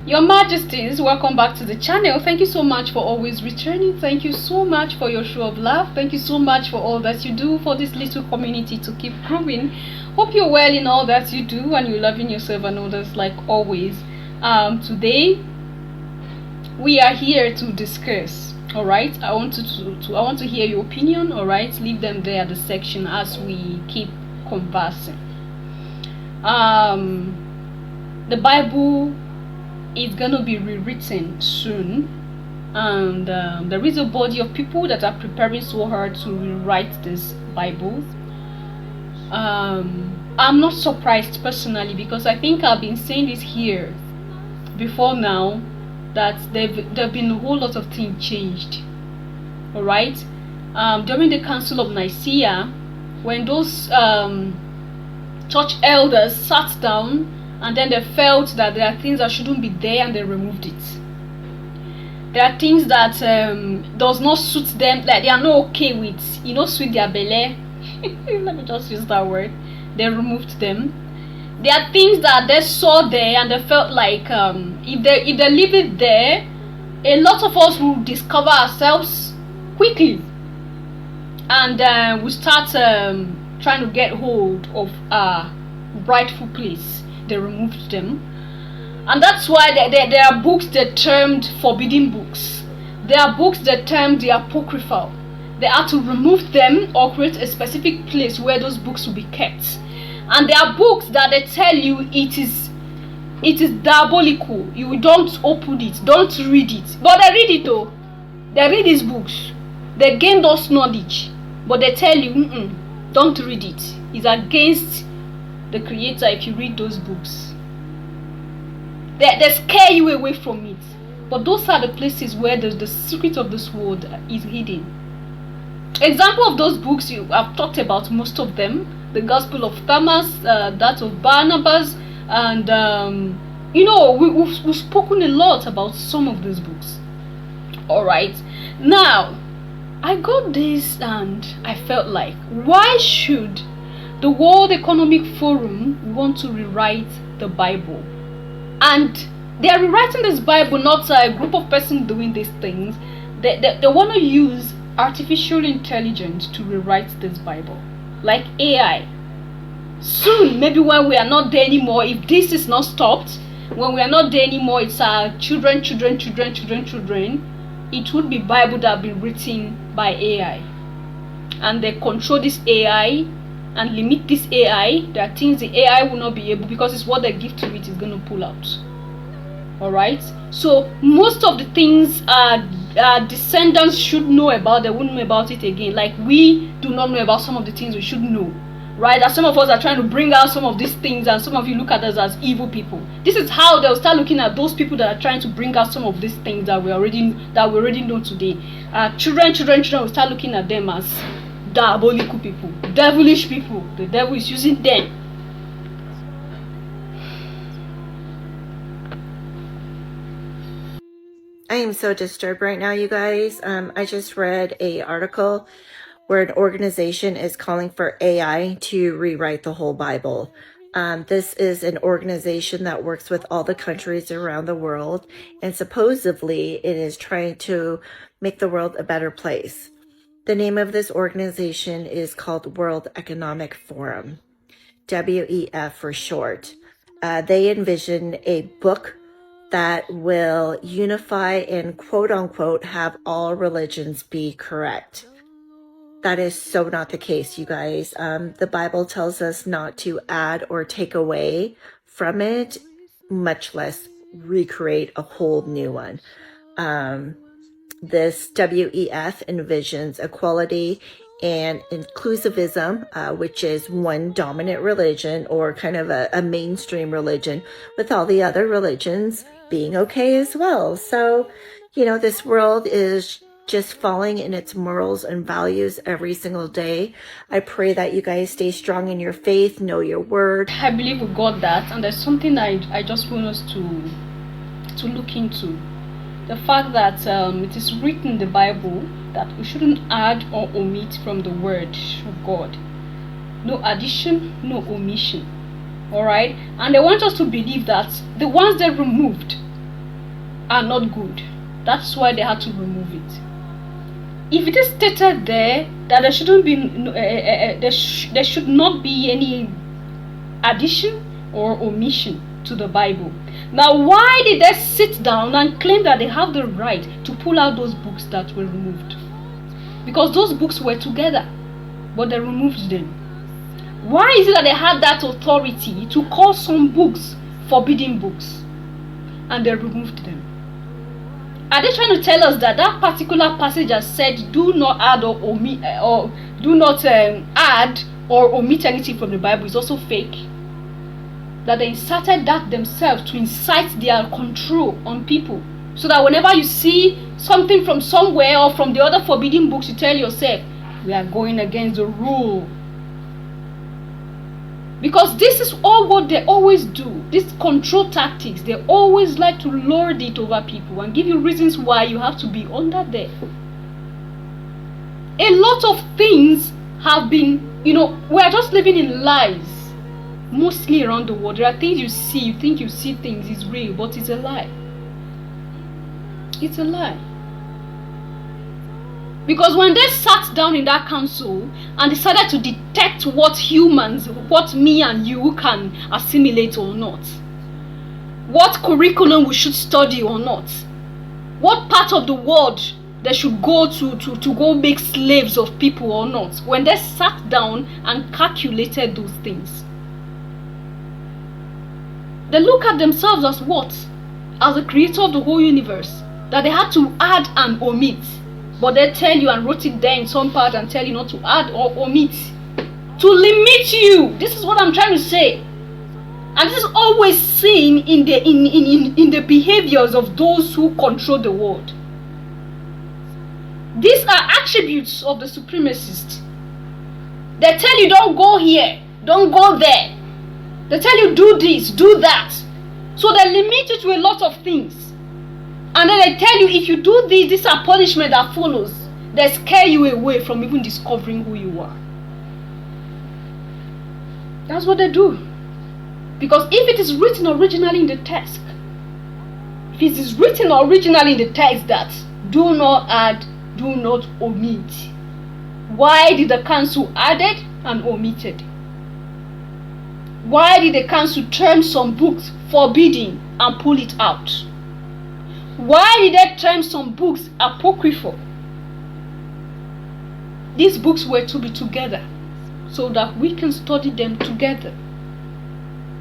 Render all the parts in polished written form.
Your Majesties, welcome back to the channel. Thank you so much for always returning. Thank you so much for your show of love. Thank you so much for all that you do for this little community to keep growing. Hope you're well in all that you do and you're loving yourself and others like always. Today we are here to discuss. All right, I want to hear your opinion. All right, leave them there at the section as we keep conversing. The Bible is gonna be rewritten soon, and there is a body of people that are preparing so hard to rewrite this Bible. I'm not surprised personally, because I think I've been saying this here before now, that there've been a whole lot of things changed. All right, during the Council of Nicaea, when those church elders sat down and then they felt that there are things that shouldn't be there and they removed it. There are things that does not suit them, that they are not okay with, suit their belly. Let me just use that word. They removed them. There are things that they saw there and they felt like if they leave it there, a lot of us will discover ourselves quickly, and we start trying to get hold of our rightful place. They removed them, and that's why there are books they termed forbidden books. There are books they termed the apocryphal. They had to remove them or create a specific place where those books will be kept. And there are books that they tell you it is diabolical. You don't open it, don't read it. But they read it though. They read these books. They gain those knowledge. But they tell you, don't read it. It's against the Creator if you read those books. They scare you away from it. But those are the places where the secret of this world is hidden. Example of those books, I've talked about most of them. The Gospel of Thomas, that of Barnabas, and we've spoken a lot about some of these books. Alright, now I got this and I felt like, why should the World Economic Forum want to rewrite the Bible? And they are rewriting this Bible, not a group of persons doing these things. They want to use artificial intelligence to rewrite this Bible, like AI. Soon, maybe when we are not there anymore, if this is not stopped, when we are not there anymore, it's our children, it would be Bible that have been written by AI. And they control this AI and limit this AI. There are things the AI will not be able, because it's what they give to it is going to pull out. Alright, so most of the things our descendants should know about, they won't know about it again. Like we do not know about some of the things we should know, right? That some of us are trying to bring out some of these things, and some of you look at us as evil people. This is how they'll start looking at those people that are trying to bring out some of these things that we already know today. Children will start looking at them as diabolical people, devilish people. The devil is using them. I am so disturbed right now, you guys. I just read an article where an organization is calling for AI to rewrite the whole Bible. This is an organization that works with all the countries around the world, and supposedly it is trying to make the world a better place. The name of this organization is called World Economic Forum, WEF for short. They envision a book that will unify and quote unquote have all religions be correct. That is so not the case, you guys. The Bible tells us not to add or take away from it, much less recreate a whole new one. This WEF envisions equality and inclusivism, which is one dominant religion or kind of a mainstream religion, with all the other religions being okay as well. So, this world is just falling in its morals and values every single day. I pray that you guys stay strong in your faith, know your word. I believe we got that, and there's something I just want us to look into. The fact that it is written in the Bible that we shouldn't add or omit from the word of God. No addition, no omission. Alright? And they want us to believe that the ones they removed, are not good. That's why they had to remove it. If it is stated there that there shouldn't be, there should not be any addition or omission to the Bible. Now, why did they sit down and claim that they have the right to pull out those books that were removed? Because those books were together, but they removed them. Why is it that they had that authority to call some books forbidden books and they removed them? Are they trying to tell us that that particular passage has said do not add or omit or do not add or omit anything from the Bible is also fake? That they inserted that themselves to incite their control on people, so that whenever you see something from somewhere or from the other forbidden books, you tell yourself, we are going against the rule. Because this is all what they always do. These control tactics, they always like to lord it over people and give you reasons why you have to be under there. A lot of things have been, we are just living in lies. Mostly around the world, there are things you see, you think you see things is real, but it's a lie. It's a lie. Because when they sat down in that council and decided to detect what humans, what me and you can assimilate or not, what curriculum we should study or not, what part of the world they should go to go make slaves of people or not, when they sat down and calculated those things, they look at themselves as what? As the creator of the whole universe. That they had to add and omit. But they tell you and wrote it there in some part and tell you not to add or omit. To limit you. This is what I'm trying to say. And this is always seen in the behaviors of those who control the world. These are attributes of the supremacists. They tell you don't go here, don't go there. They tell you do this, do that. So they limit you to a lot of things. And then they tell you if you do this, this is a punishment that follows. They scare you away from even discovering who you are. That's what they do. Because if it is written originally in the text, if it is written originally in the text that do not add, do not omit, why did the council added and omitted? Why did the council term some books forbidden and pull it out? Why did they term some books apocryphal? These books were to be together so that we can study them together.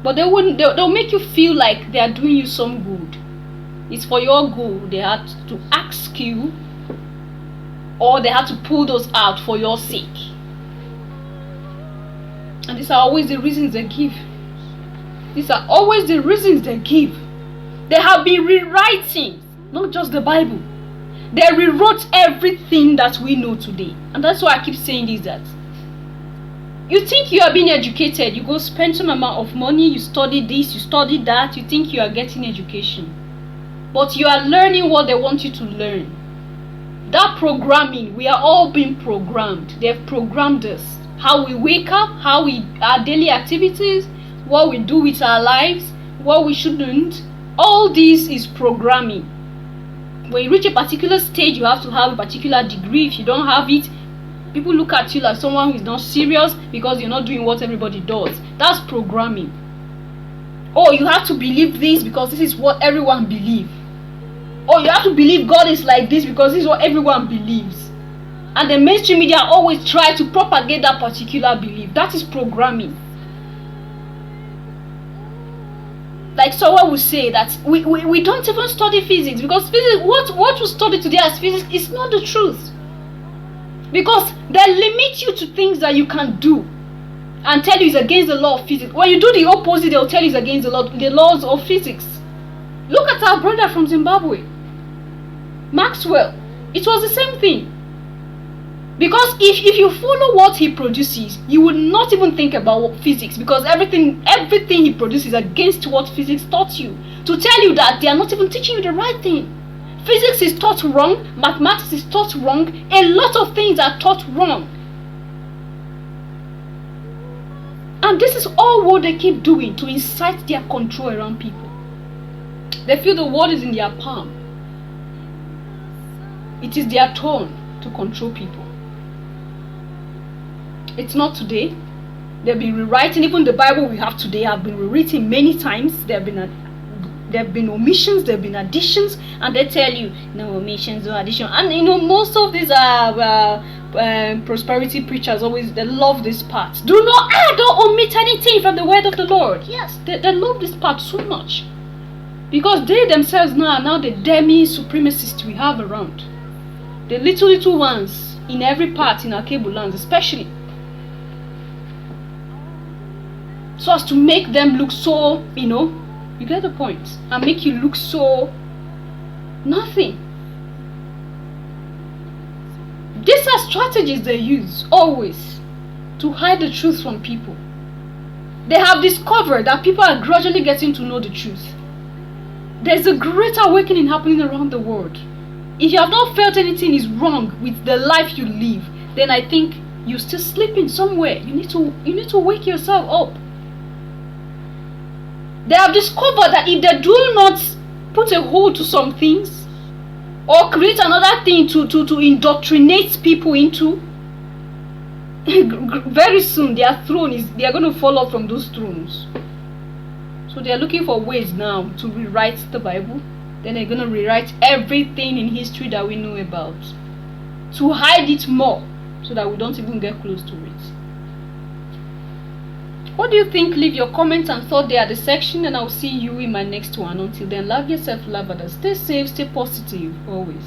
But they'll make you feel like they are doing you some good. It's for your good. They had to ask you, or they had to pull those out for your sake. And these are always the reasons they give. These are always the reasons they give. They have been rewriting, not just the Bible. They rewrote everything that we know today. And that's why I keep saying this, that you think you are being educated, you go spend some amount of money, you study this, you study that, you think you are getting education. But you are learning what they want you to learn. That programming, we are all being programmed. They've programmed us. How we wake up, our daily activities, what we do with our lives, what we shouldn't. All this is programming. When you reach a particular stage, you have to have a particular degree. If you don't have it, people look at you like someone who is not serious because you're not doing what everybody does. That's programming. Oh, you have to believe this because this is what everyone believes. Oh, you have to believe God is like this because this is what everyone believes. And the mainstream media always try to propagate that particular belief. That is programming. Like someone will say that we don't even study physics because physics, what we study today as physics is not the truth. Because they limit you to things that you can do and tell you it's against the law of physics. When you do the opposite, they'll tell you it's against the laws of physics. Look at our brother from Zimbabwe, Maxwell. It was the same thing. Because if you follow what he produces, you would not even think about physics, because everything he produces is against what physics taught you. To tell you that they are not even teaching you the right thing. Physics is taught wrong, mathematics is taught wrong, a lot of things are taught wrong. And this is all what they keep doing to incite their control around people. They feel the world is in their palm. It is their turn to control people. It's not today. They've been rewriting. Even the Bible we have today have been rewritten many times. There have been omissions, there have been additions, and they tell you no omissions, no addition. And most of these prosperity preachers they love this part. Don't omit anything from the word of the Lord. Yes, they love this part so much because they themselves are now the demi supremacists we have around. The little ones in every part in our cable lands, especially. So as to make them look so, you get the point, and make you look so nothing. These are strategies they use always to hide the truth from people. They have discovered that people are gradually getting to know the truth. There's a great awakening happening around the world. If you have not felt anything is wrong with the life you live, then I think you're still sleeping somewhere. You need to wake yourself up. They have discovered that if they do not put a hold to some things or create another thing to indoctrinate people into, very soon they are going to fall off from those thrones. So they are looking for ways now to rewrite the Bible. Then they're going to rewrite everything in history that we know about, to hide it more so that we don't even get close to it. What do you think? Leave your comments and thoughts there at the section, and I'll see you in my next one. Until then, love yourself, love others, stay safe, stay positive always.